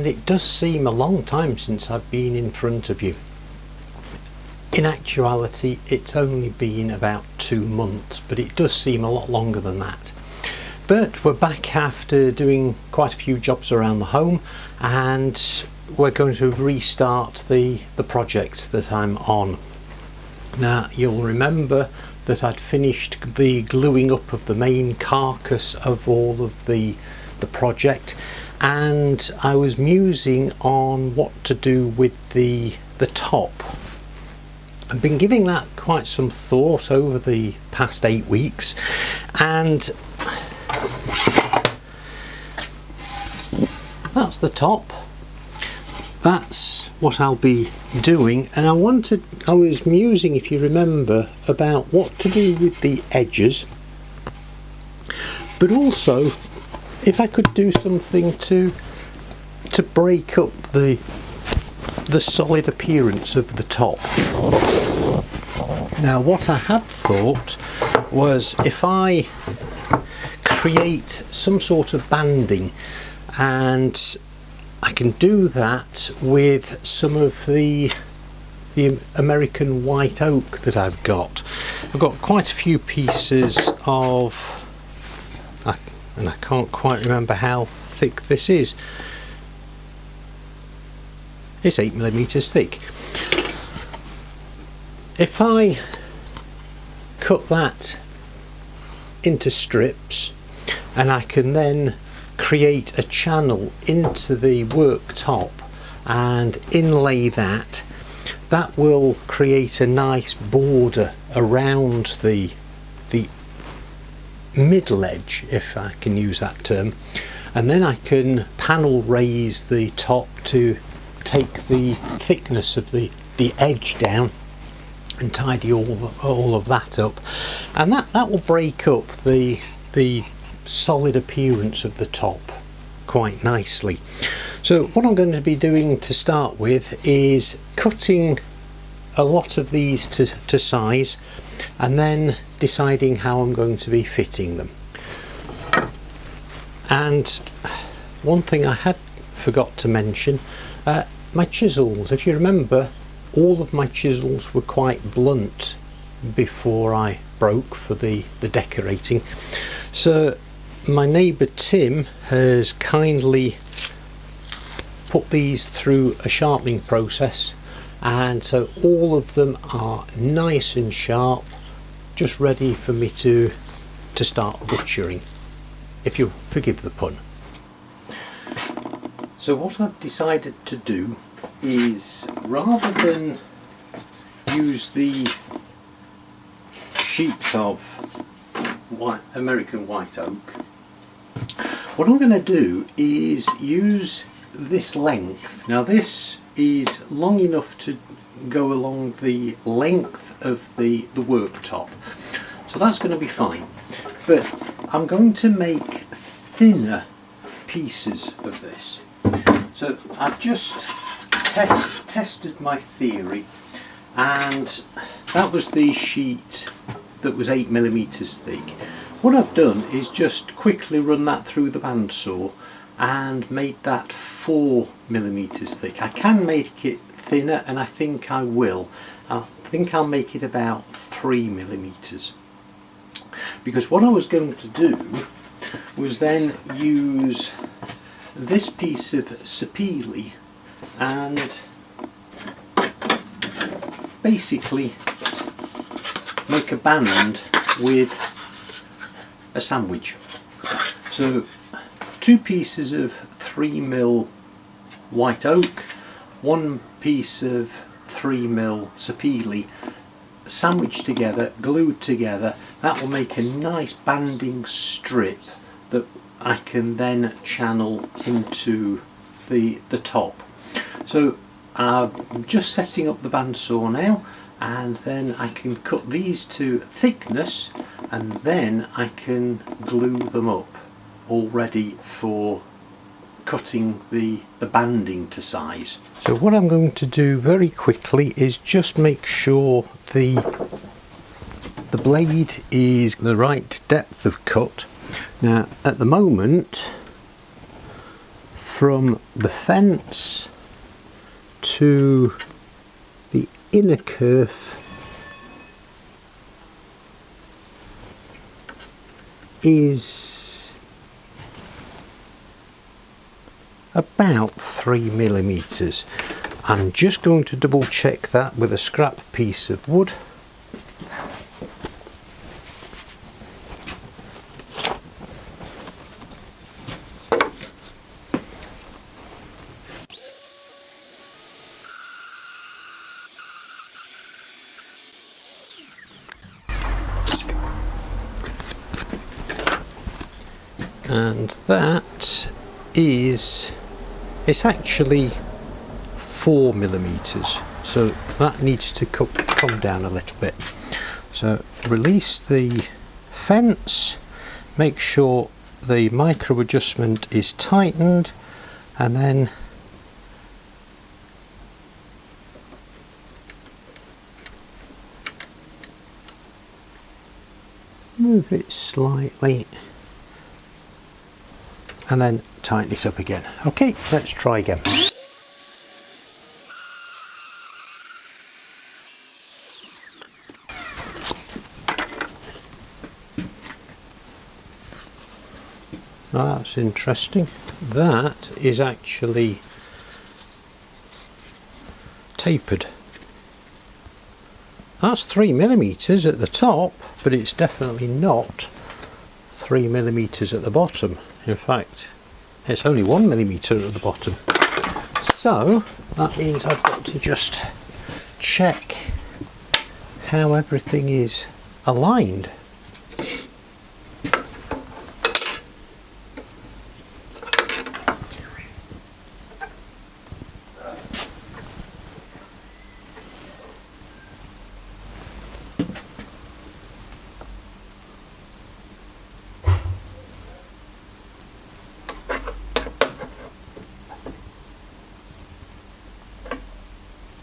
and it does seem a long time since I've been in front of you. In actuality, it's only been about 2 months, but it does seem a lot longer than that. But we're back after doing quite a few jobs around the home, and we're going to restart the project that I'm on. Now, you'll remember that I'd finished the gluing up of the main carcass of all of the project, and I was musing on what to do with the top. I've been giving that quite some thought over the past 8 weeks, and that's the top. That's what I'll be doing, and I was musing, if you remember, about what to do with the edges, but also if I could do something to break up the solid appearance of the top. Now, what I had thought was if I create some sort of banding, and I can do that with some of the American white oak that I've got. I've got quite a few pieces of, and I can't quite remember how thick this is. It's 8mm thick. If I cut that into strips, and I can then create a channel into the worktop and inlay that will create a nice border around the middle edge, if I can use that term, and then I can panel raise the top to take the thickness of the edge down and tidy all of that up, and that will break up the solid appearance of the top quite nicely. So what I'm going to be doing to start with is cutting a lot of these to size, and then deciding how I'm going to be fitting them. And one thing I had forgot to mention, my chisels. If you remember, all of my chisels were quite blunt before I broke for the decorating. So my neighbour Tim has kindly put these through a sharpening process, and so all of them are nice and sharp, just ready for me to start butchering, if you forgive the pun. So what I've decided to do is, rather than use the sheets of American white oak, what I'm going to do is use this length. Now, this is long enough to go along the length of the worktop, so that's going to be fine, but I'm going to make thinner pieces of this. So I've just tested my theory, and that was the sheet that was 8mm thick. What I've done is just quickly run that through the bandsaw and made that 4mm thick. I can make it thinner, and I think I will. I think I'll make it about 3mm, because what I was going to do was then use this piece of sapele and basically make a band with a sandwich. So 2 pieces of 3mm white oak, 1 piece of 3mm sapele, sandwiched together, glued together. That will make a nice banding strip that I can then channel into the top. So I'm just setting up the bandsaw now, and then I can cut these to thickness, and then I can glue them up, all ready for cutting the banding to size. So what I'm going to do very quickly is just make sure the blade is the right depth of cut. Now at the moment from the fence to the inner kerf is about 3mm. I'm just going to double check that with a scrap piece of wood. And that is, it's actually 4mm, so that needs to come down a little bit. So release the fence, make sure the micro adjustment is tightened, and then move it slightly and then tighten it up again. Okay, let's try again. Oh, that's interesting. That is actually tapered. That's 3mm at the top, but it's definitely not 3mm at the bottom. In fact, it's only 1mm at the bottom. So that means I've got to just check how everything is aligned.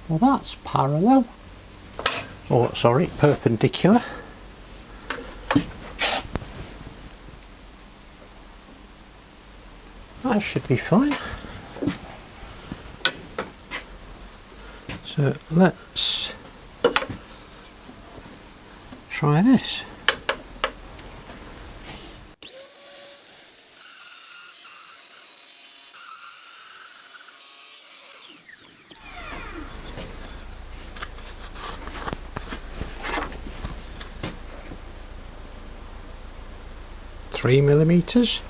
Well, that's parallel, or sorry, perpendicular. That should be fine. So let's try this. .3mm,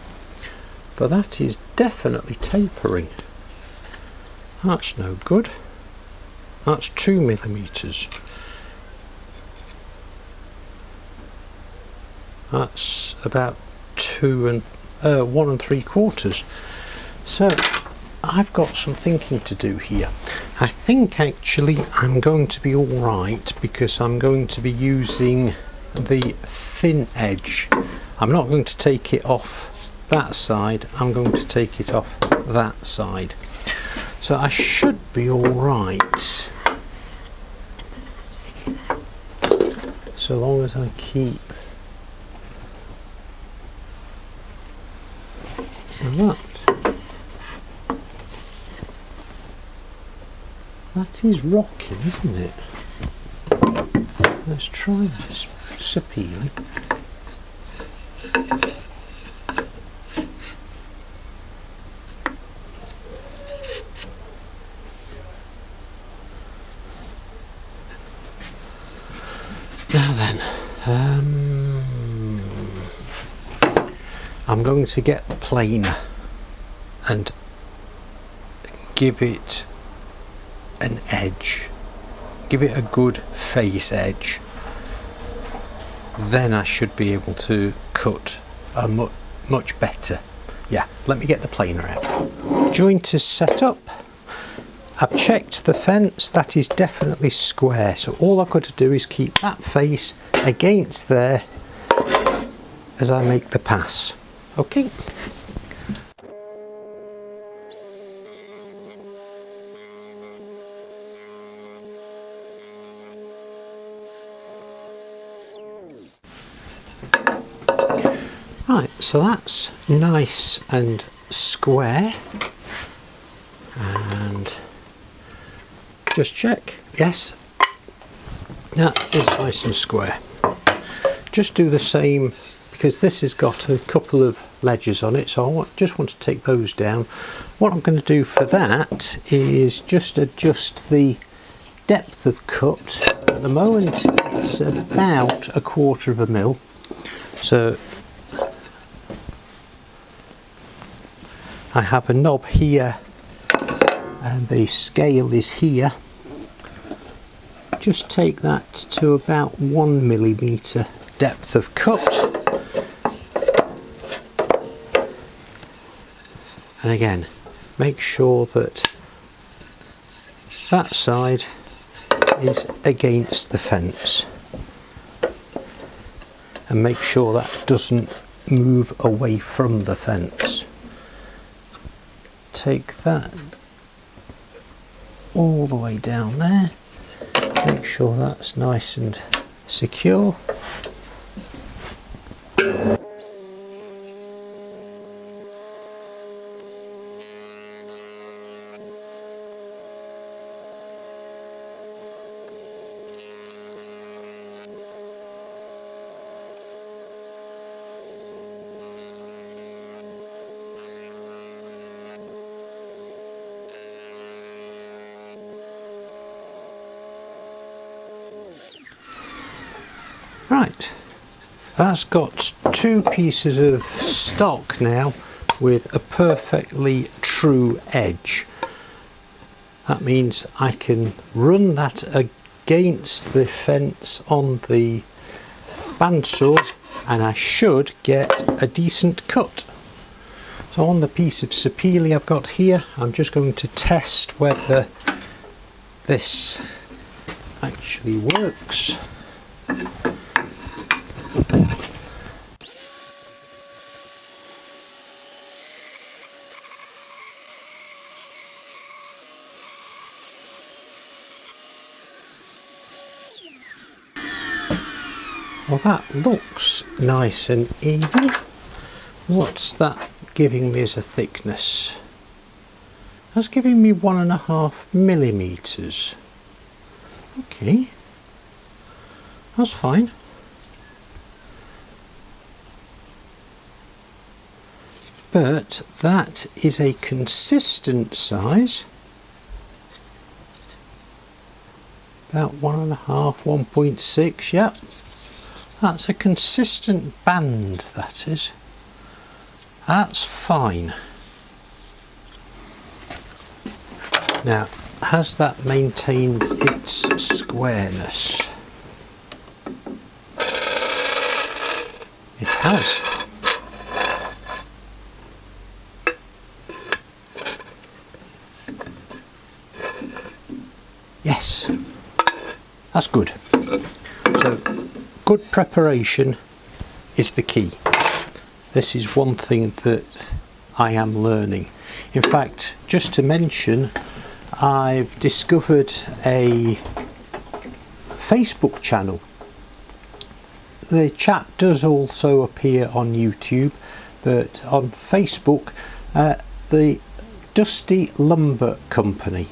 but that is definitely tapering. That's no good. That's 2mm. That's about 1 3/4. So I've got some thinking to do here. I think actually I'm going to be alright, because I'm going to be using the thin edge. I'm not going to take it off that side, I'm going to take it off that side. So I should be alright, so long as I keep that. That is rocking, isn't it? Let's try this. It's appealing. Now then, I'm going to get the planer and give it an edge, give it a good face edge. Then I should be able to cut a much better. Yeah, let me get the planer out. Joint is set up. I've checked the fence, that is definitely square, so all I've got to do is keep that face against there as I make the pass. Okay. Right, so that's nice and square. Just check. Yes, that is nice and square. Just do the same, because this has got a couple of ledges on it, so I just want to take those down. What I'm going to do for that is just adjust the depth of cut. At the moment it's about 1/4 of a mil, so I have a knob here and the scale is here. Just take that to about 1 millimetre depth of cut, and again make sure that that side is against the fence, and make sure that doesn't move away from the fence. Take that all the way down there, make sure that's nice and secure. Right, that's got 2 pieces of stock now with a perfectly true edge. That means I can run that against the fence on the bandsaw and I should get a decent cut. So on the piece of sapele I've got here, I'm just going to test whether this actually works. Well, that looks nice and even. What's that giving me as a thickness? That's giving me 1.5 millimeters. Okay, that's fine. But that is a consistent size. About 1.5, 1.6, yep. That's a consistent band, that is. That's fine. Now, has that maintained its squareness? It has. Yes, that's good. So, good preparation is the key. This is one thing that I am learning. In fact, just to mention, I've discovered a Facebook channel. The chap does also appear on YouTube, but on Facebook, the Dusty Lumber Company.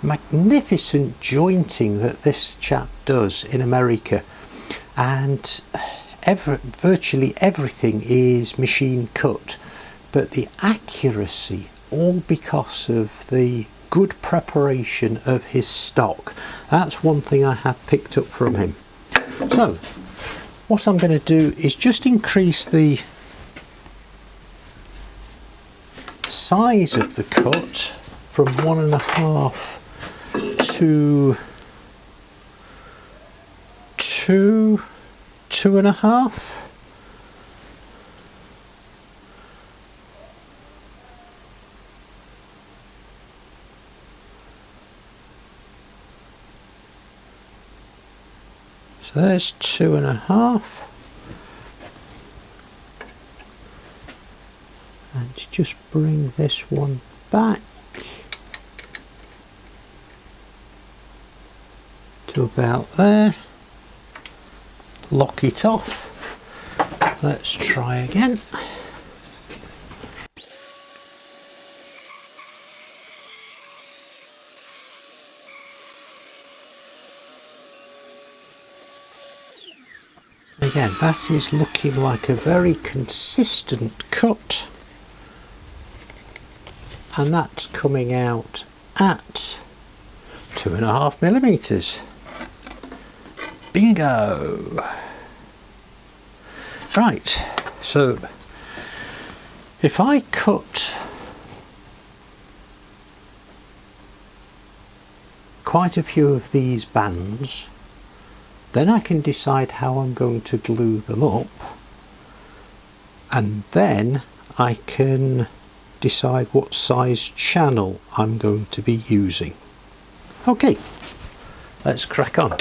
Magnificent jointing that this chap does in America, and virtually everything is machine cut, but the accuracy, all because of the good preparation of his stock. That's one thing I have picked up from him. So what I'm going to do is just increase the size of the cut from 1.5 to 2.5. So there's 2.5, and just bring this one back to about there. Lock it off. Let's try again. again, that is looking like a very consistent cut, and that's coming out at 2.5 millimeters. Bingo! Right, so if I cut quite a few of these bands, then I can decide how I'm going to glue them up, and then I can decide what size channel I'm going to be using. Okay, let's crack on.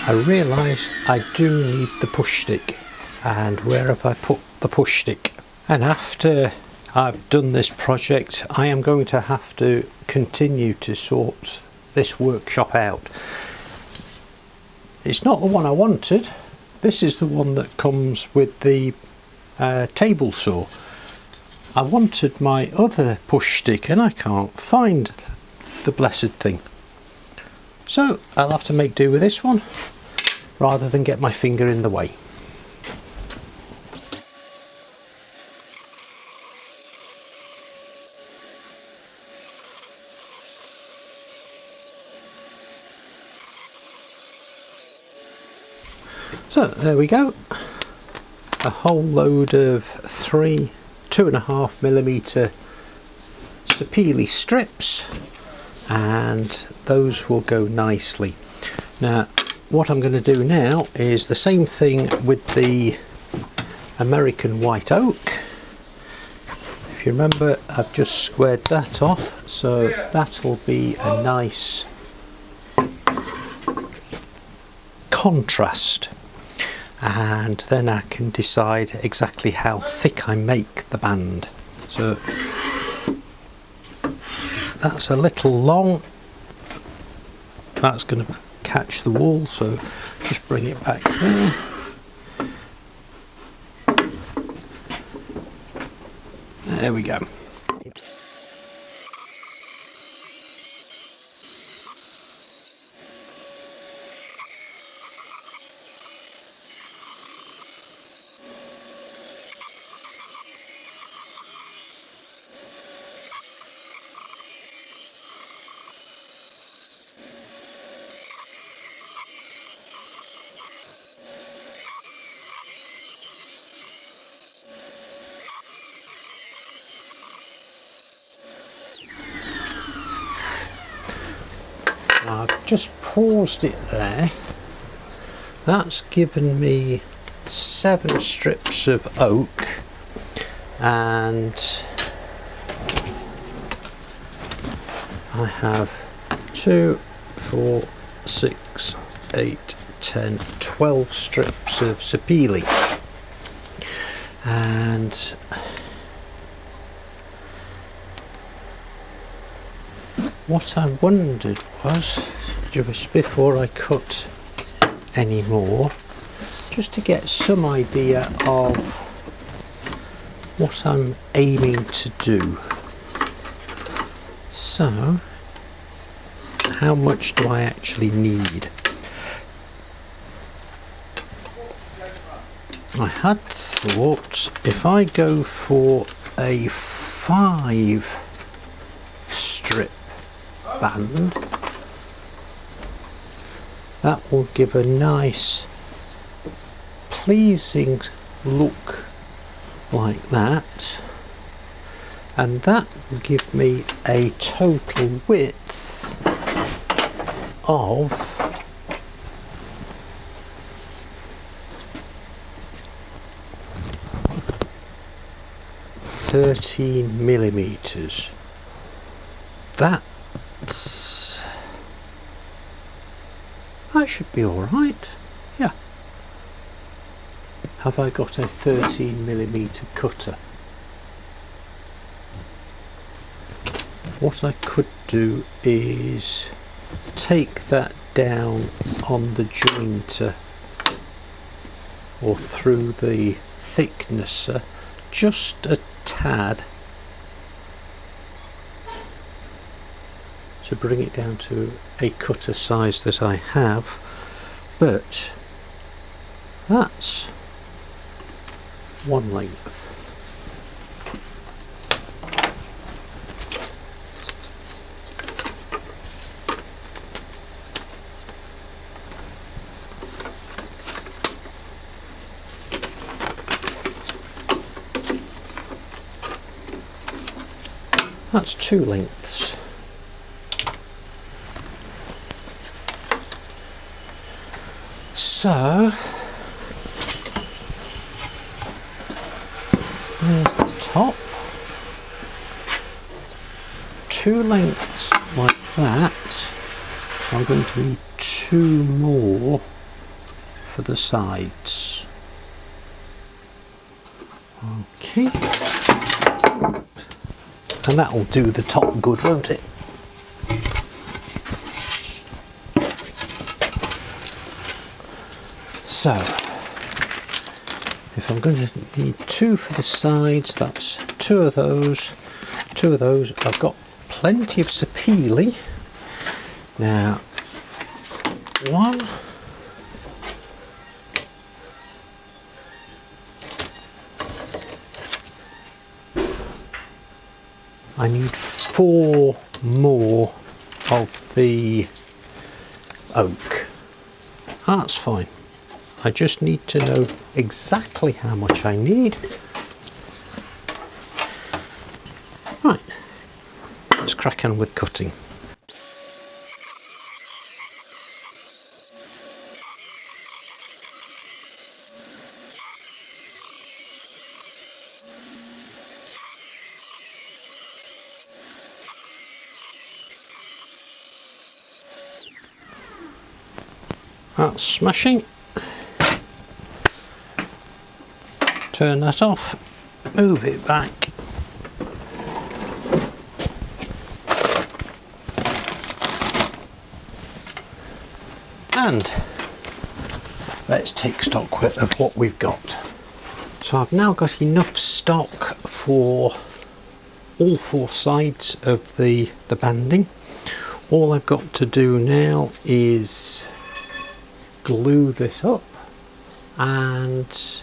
I realise I do need the push stick, and where have I put the push stick? And after I've done this project, I am going to have to continue to sort this workshop out. It's not the one I wanted. This is the one that comes with the table saw. I wanted my other push stick and I can't find the blessed thing. So I'll have to make do with this one, rather than get my finger in the way. So there we go, a whole load of 2.5 millimeter sapele strips, and those will go nicely. Now what I'm going to do now is the same thing with the American white oak. If you remember, I've just squared that off, so that'll be a nice contrast, and then I can decide exactly how thick I make the band. So that's a little long, that's going to catch the wall, so just bring it back there. There we go. I've just paused it there. That's given me 7 strips of oak, and I have 2, 4, 6, 8, 10, 12 strips of sapele. And what I wondered was, just before I cut any more, just to get some idea of what I'm aiming to do. So, how much do I actually need? I had thought if I go for a 5 strip band, that will give a nice pleasing look like that, and that will give me a total width of 13 millimeters. That should be alright. Yeah. Have I got a 13 millimeter cutter? what I could do is take that down on the jointer or through the thicknesser just a tad to bring it down to a cutter size that I have, but that's one length. That's two lengths. So there's the top. Two lengths like that. So I'm going to need two more for the sides. Okay. And that'll do the top good, won't it? So, if I'm going to need two for the sides, that's two of those. I've got plenty of sapele. Now, one, I need four more of the oak. That's fine. I just need to know exactly how much I need. Right, let's crack on with cutting. That's smashing. Turn that off, move it back. And let's take stock of what we've got. So I've now got enough stock for all four sides of the banding. All I've got to do now is glue this up and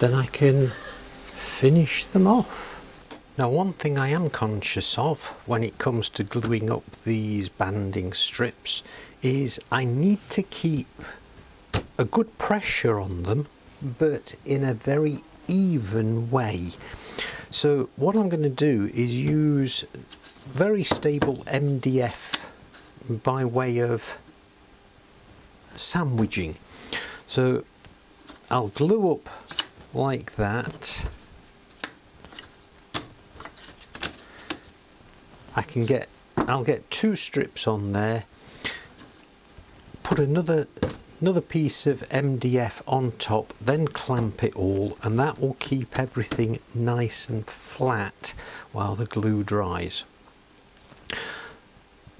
then I can finish them off. Now, one thing I am conscious of when it comes to gluing up these banding strips is I need to keep a good pressure on them, but in a very even way. So what I'm going to do is use very stable MDF by way of sandwiching. So I'll glue up like that. I'll get two strips on there, put another piece of MDF on top, then clamp it all, and that will keep everything nice and flat while the glue dries.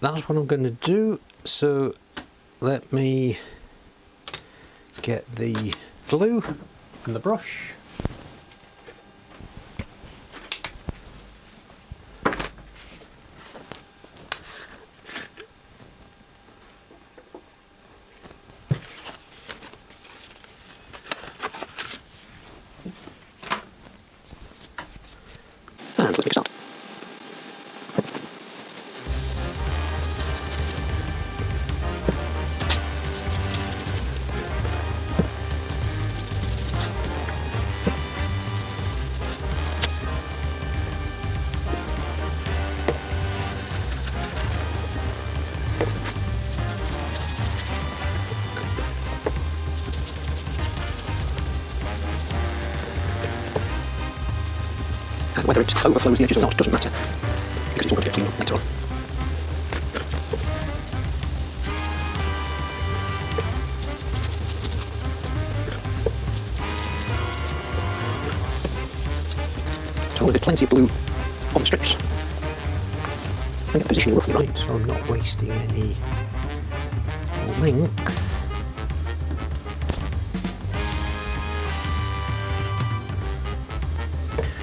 That's what I'm going to do. So let me get the glue and the brush. And let's make a start. And whether it overflows the edges or not doesn't matter, because it's all going to get cleaned up later on. So I'm going to get plenty of glue on the strips. trying to position it roughly right so I'm not wasting any length.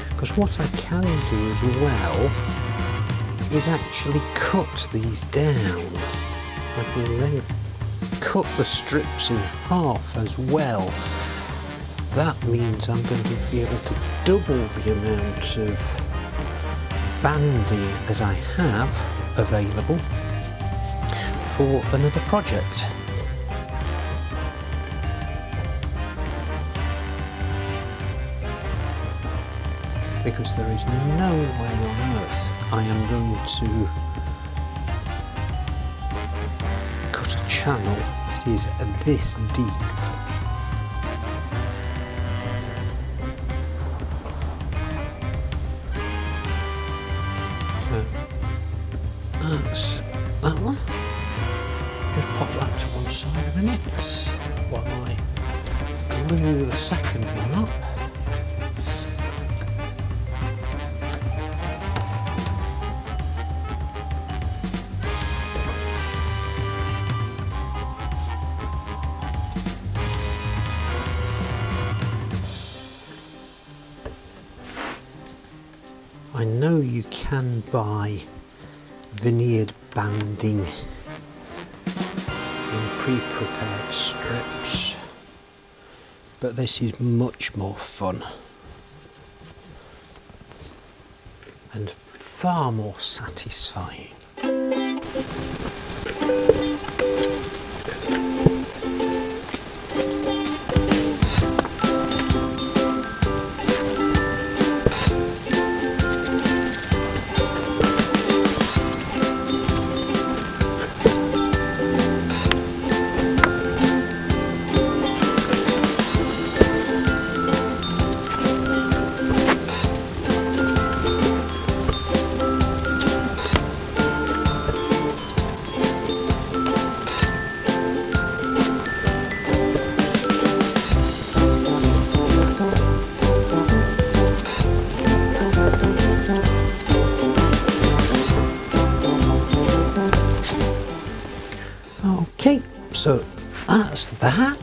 Because what I can do as well is actually cut these down. I can then cut the strips in half as well. That means I'm going to be able to double the amount of banding that I have available for another project. Because there is no way on earth I am going to cut a channel that is this deep. So that's that one. Just pop that to one side a minute while I glue the second one up. I know you can buy veneered banding in pre-prepared strips, but this is much more fun and far more satisfying. Okay, so that's that.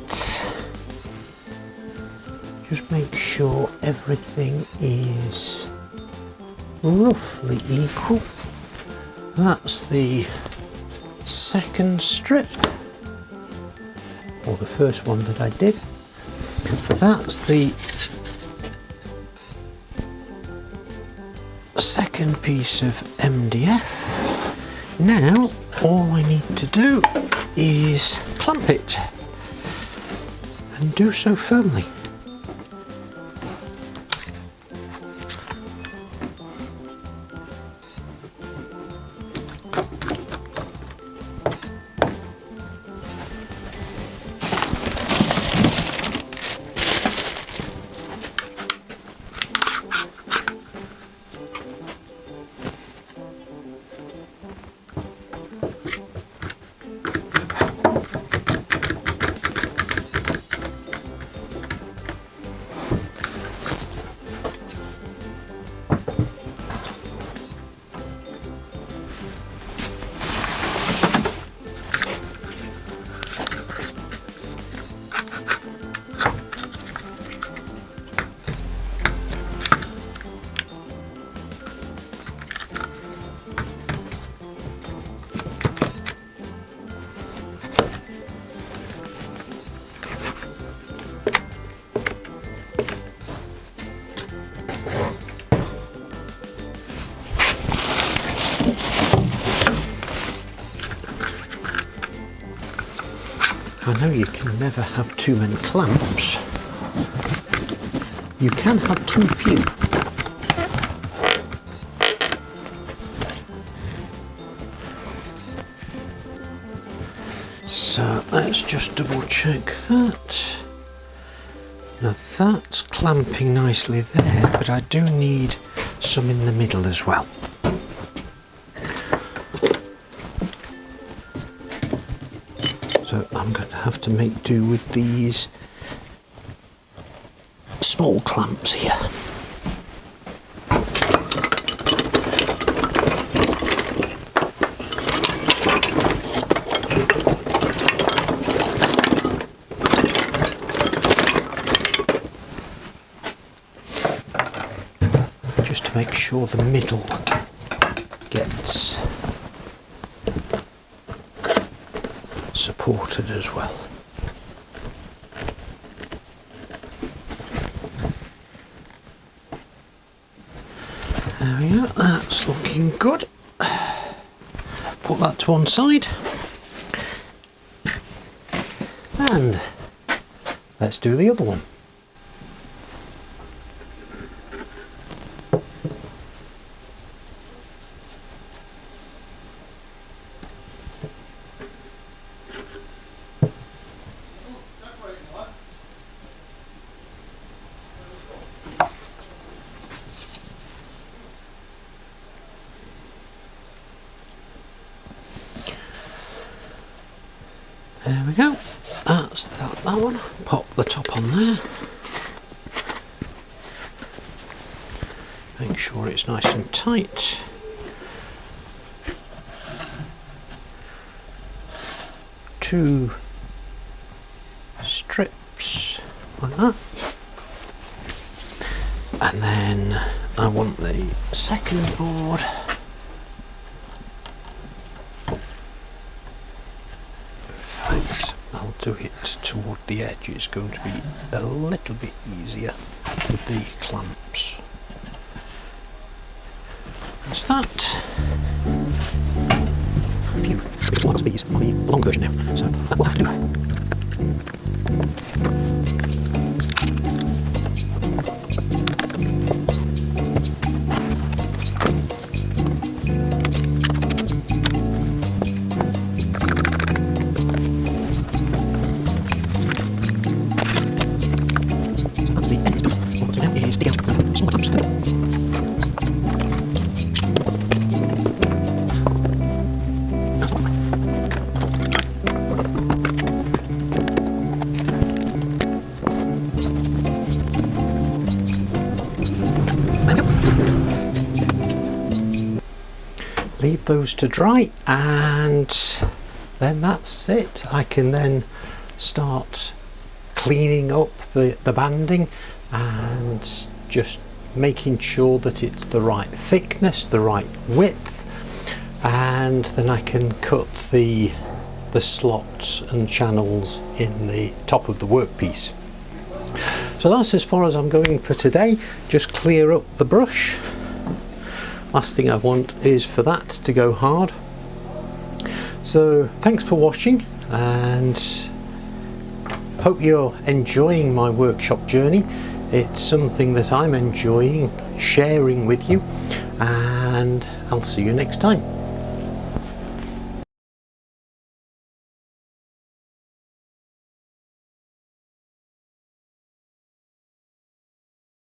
Just make sure everything is roughly equal. That's the second strip, or the first one that I did. That's the second piece of MDF. Now all I need to do is clamp it and do so firmly. I know you can never have too many clamps. You can have too few. So let's just double check that. Now that's clamping nicely there, but I do need some in the middle as well. So I'm going to have to make do with these small clamps here. to make sure the middle gets supported as well. There we go, that's looking good. Put that to one side. And let's do the other one. There we go, that's that one. Pop the top on there. Make sure it's nice and tight. Two strips like that. And then I want the second board. I'll do it toward the edge, it's going to be a little bit easier with the clamps. That's that. A few blocks of these on the long version now, so that will have to do. Leave those to dry, and then that's it. I can then start cleaning up the banding and just making sure that it's the right thickness, the right width, and then I can cut the slots and channels in the top of the workpiece. So that's as far as I'm going for today. Just clear up the brush. Last thing I want is for that to go hard. So thanks for watching, and hope you're enjoying my workshop journey. It's something that I'm enjoying sharing with you, and I'll see you next time.